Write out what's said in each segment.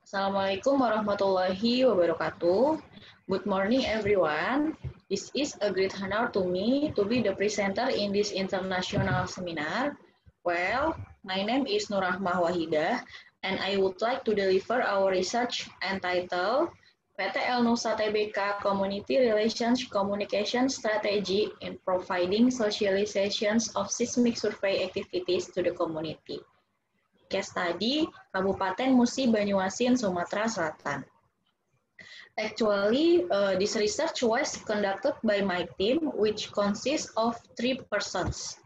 Assalamualaikum warahmatullahi wabarakatuh. Good morning, everyone. This is a great honor to me to be the presenter in this international seminar. Well, my name is Nurrahmah Wahidah, and I would like to deliver our research entitled PTL Nusa Tbk Community Relations Communication Strategy in Providing Socializations of Seismic Survey Activities to the Community. Case study, Kabupaten Musi Banyuasin, Sumatera Selatan. Actually, this research was conducted by my team, which consists of 3 persons.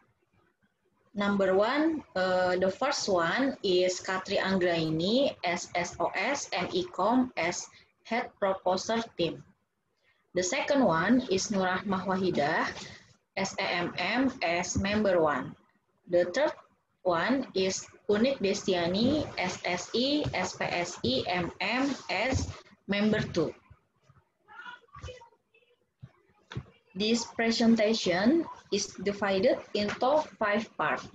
Number one, the first one is Katri Anggraini as SOS and Ecom as Head Proposer Team. The second one is Nurrahmah Wahidah SAMM as Member 1. The third one is Unik Destiani SSI SPSI MM as Member 2. This presentation is divided into 5 parts.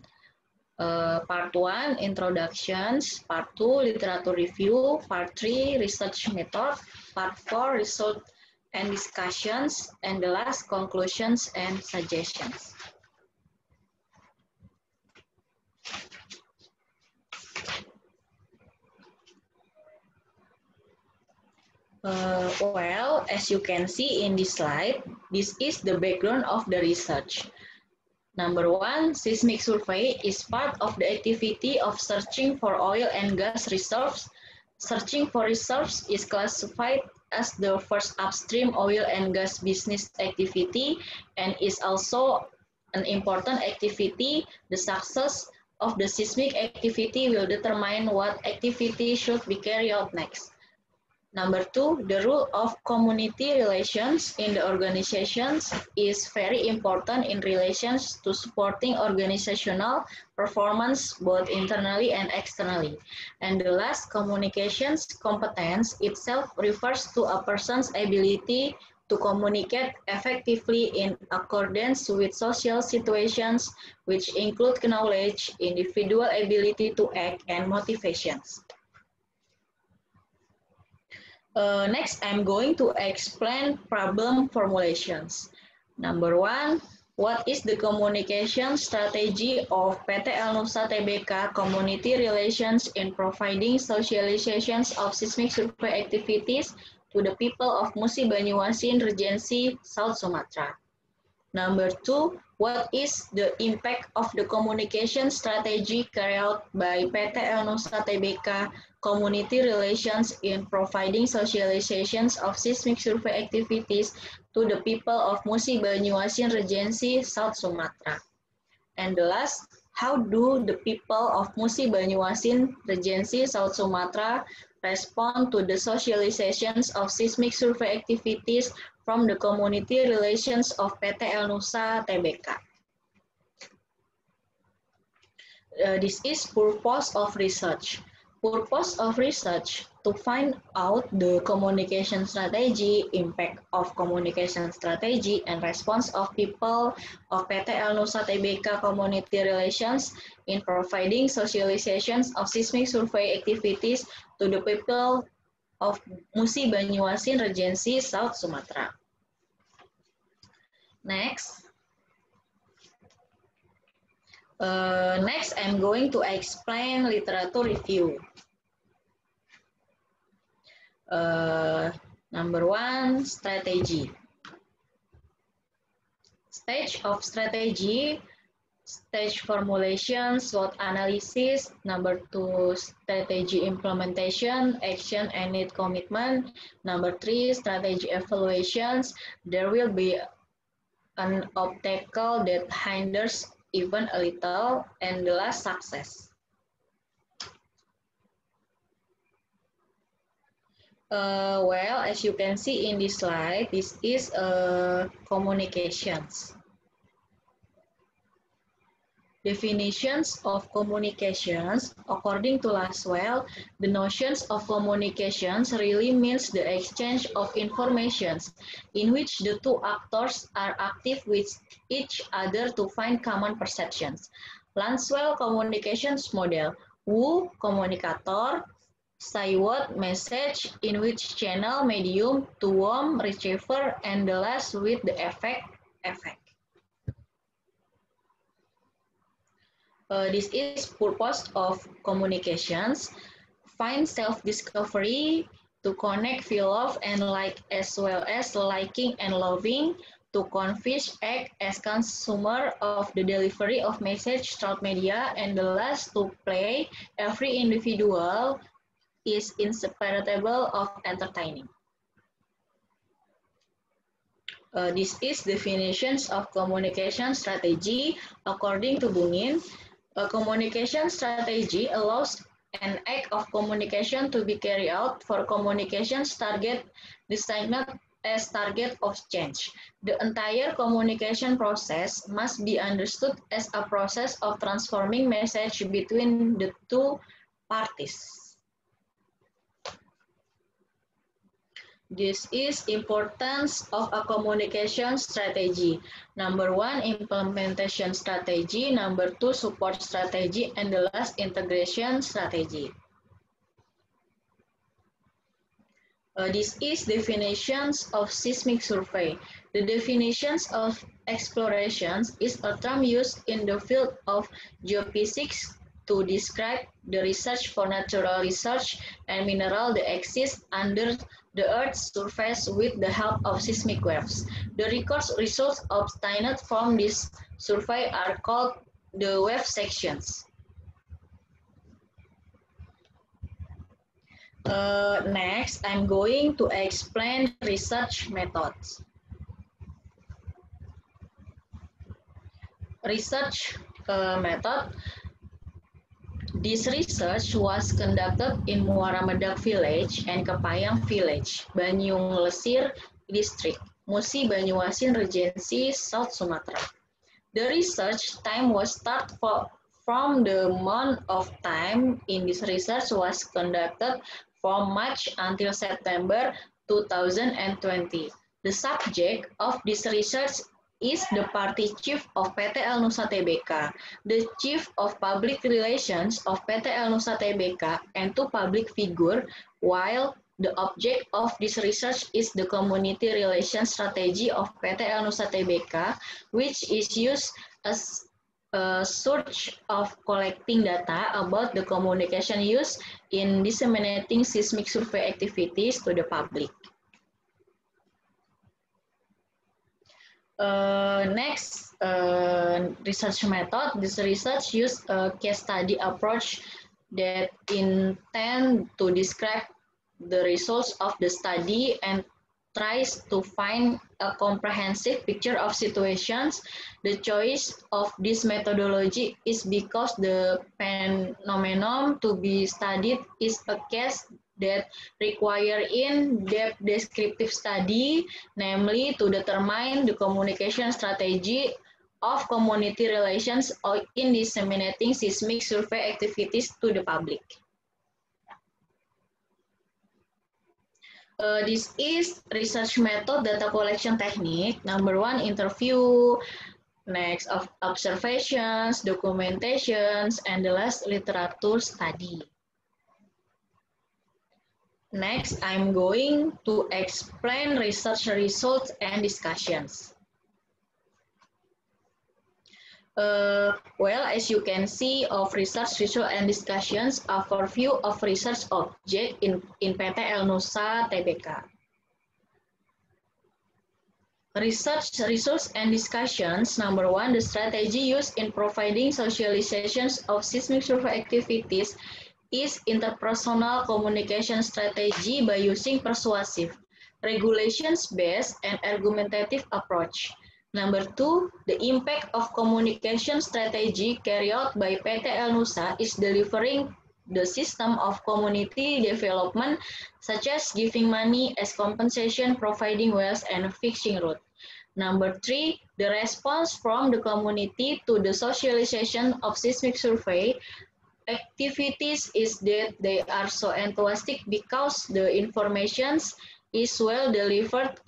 Part 1, introductions. Part 2, literature review. Part 3, research method. Part 4, result and discussions. And the last, conclusions and suggestions. Well, as you can see in this slide, this is the background of the research. Number one, seismic survey is part of the activity of searching for oil and gas reserves. Searching for reserves is classified as the first upstream oil and gas business activity and is also an important activity. The success of the seismic activity will determine what activity should be carried out next. Number two, the role of community relations in the organizations is very important in relations to supporting organizational performance both internally and externally. And the last, communications competence itself refers to a person's ability to communicate effectively in accordance with social situations, which include knowledge, individual ability to act, and motivations. Next, I'm going to explain problem formulations. Number one, what is the communication strategy of PTL Nusa Tbk Community Relations in providing socializations of seismic survey activities to the people of Musi Banyuasin Regency, South Sumatra? Number two, what is the impact of the communication strategy carried out by PTL Nusa Tbk Community Relations in providing socializations of seismic survey activities to the people of Musi Banyuasin Regency, South Sumatra? And the last, how do the people of Musi Banyuasin Regency, South Sumatra respond to the socializations of seismic survey activities from the community relations of PTL Nusa Tbk? This is purpose of research. Purpose of research to find out the communication strategy, impact of communication strategy, and response of people of PTL Nusa Tbk community relations in providing socializations of seismic survey activities to the people of Musi Banyuasin Regency, South Sumatra. Next. Next, I'm going to explain literature review. Number one, strategy. Stage of strategy, stage formulation, SWOT analysis. Number two, strategy implementation, action and need commitment. Number three, strategy evaluations. There will be an obstacle that hinders even a little, and the last, success. Well, as you can see in this slide, this is communications. Definitions of communications. According to Laswell, the notions of communications really means the exchange of information in which the two actors are active with each other to find common perceptions. Lanswell communications model. Wu, komunikator. say what, message, in which channel, medium, to whom, receiver, and the last with the effect. This is purpose of communications. Find self-discovery, to connect, feel love, and like, as well as liking and loving, to convince, act as consumer of the delivery of message through media, and the last to play. Every individual is inseparable of entertaining. This is definitions of communication strategy according to Bungin. A communication strategy allows an act of communication to be carried out for communications target designated as target of change. The entire communication process must be understood as a process of transforming message between the two parties. This is importance of a communication strategy. Number 1, implementation strategy. Number 2, support strategy. And the last, integration strategy. This is definitions of seismic survey. The definitions of explorations is a term used in the field of geophysics to describe the research for natural research and mineral that exist under the Earth's surface with the help of seismic waves. The results obtained from this survey are called the wave sections. Next, I'm going to explain research methods. Research method. This research was conducted in Muara Medak Village and Kepayang Village, Banyung Lesir District, Musi Banyuasin Regency, South Sumatra. The research time was start from the month of time in this research was conducted from March until September 2020. The subject of this research is the party chief of PT El Nusa Tbk, the chief of public relations of PT El Nusa Tbk, and two public figure, while the object of this research is the community relations strategy of PT El Nusa Tbk, which is used as a source of collecting data about the communication used in disseminating seismic survey activities to the public. Next, research method. This research used a case study approach that intend to describe the results of the study and tries to find a comprehensive picture of situations. The choice of this methodology is because the phenomenon to be studied is a case that require in-depth descriptive study, namely to determine the communication strategy of community relations in disseminating seismic survey activities to the public. This is research method data collection technique. Number 1, interview. Next, of observations, documentations, and the last, literature study. Next, I'm going to explain research results and discussions. Well, as you can see of research results and discussions, a overview of research object in PT El Nusa Tbk. Research results and discussions. Number 1, the strategy used in providing socializations of seismic survey activities is interpersonal communication strategy by using persuasive, regulations-based, and argumentative approach. Number 2, the impact of communication strategy carried out by PT El Nusa is delivering the system of community development, such as giving money as compensation, providing wells, and fixing road. Number 3, the response from the community to the socialization of seismic survey activities is that they are so enthusiastic because the information is well delivered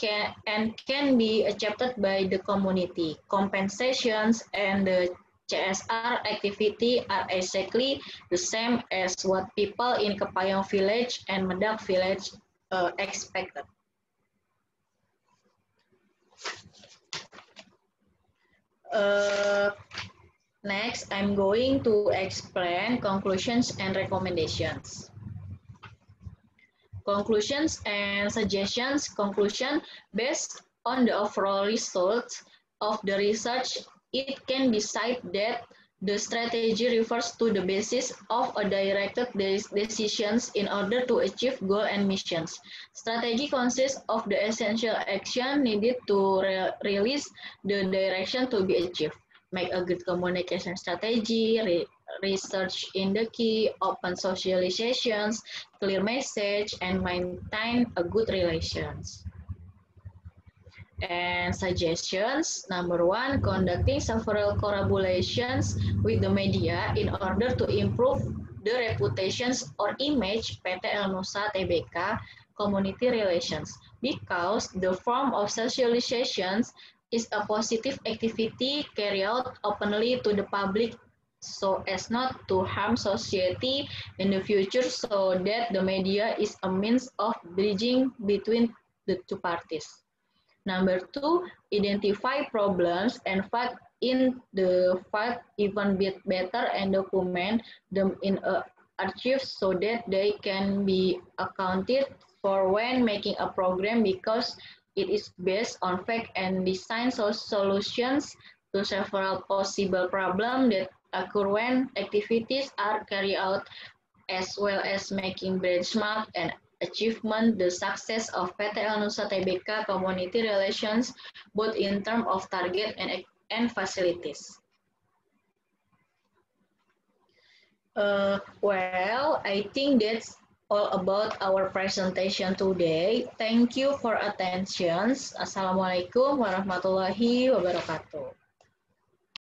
and can be accepted by the community. Compensations and the CSR activity are exactly the same as what people in Kepayong Village and Medak Village expected. Next, I'm going to explain conclusions and recommendations. Conclusions and suggestions. Conclusion, based on the overall results of the research, it can be cited that the strategy refers to the basis of a directed decisions in order to achieve goal and missions. Strategy consists of the essential action needed to realize the direction to be achieved. Make a good communication strategy, research in the key, open socializations, clear message, and maintain a good relations. And suggestions, number one, conducting several collaborations with the media in order to improve the reputations or image PT El Nusa Tbk community relations, because the form of socializations is a positive activity carried out openly to the public so as not to harm society in the future, so that the media is a means of bridging between the two parties. Number two, identify problems and fact in the fact even bit better and document them in archives so that they can be accounted for when making a program, because it is based on fact and design solutions to several possible problems that occur when activities are carried out, as well as making benchmark and achievement the success of PT El Nusa Tbk community relations, both in terms of target and facilities. Well, I think that's all about our presentation today. Thank you for attention. Assalamualaikum warahmatullahi wabarakatuh.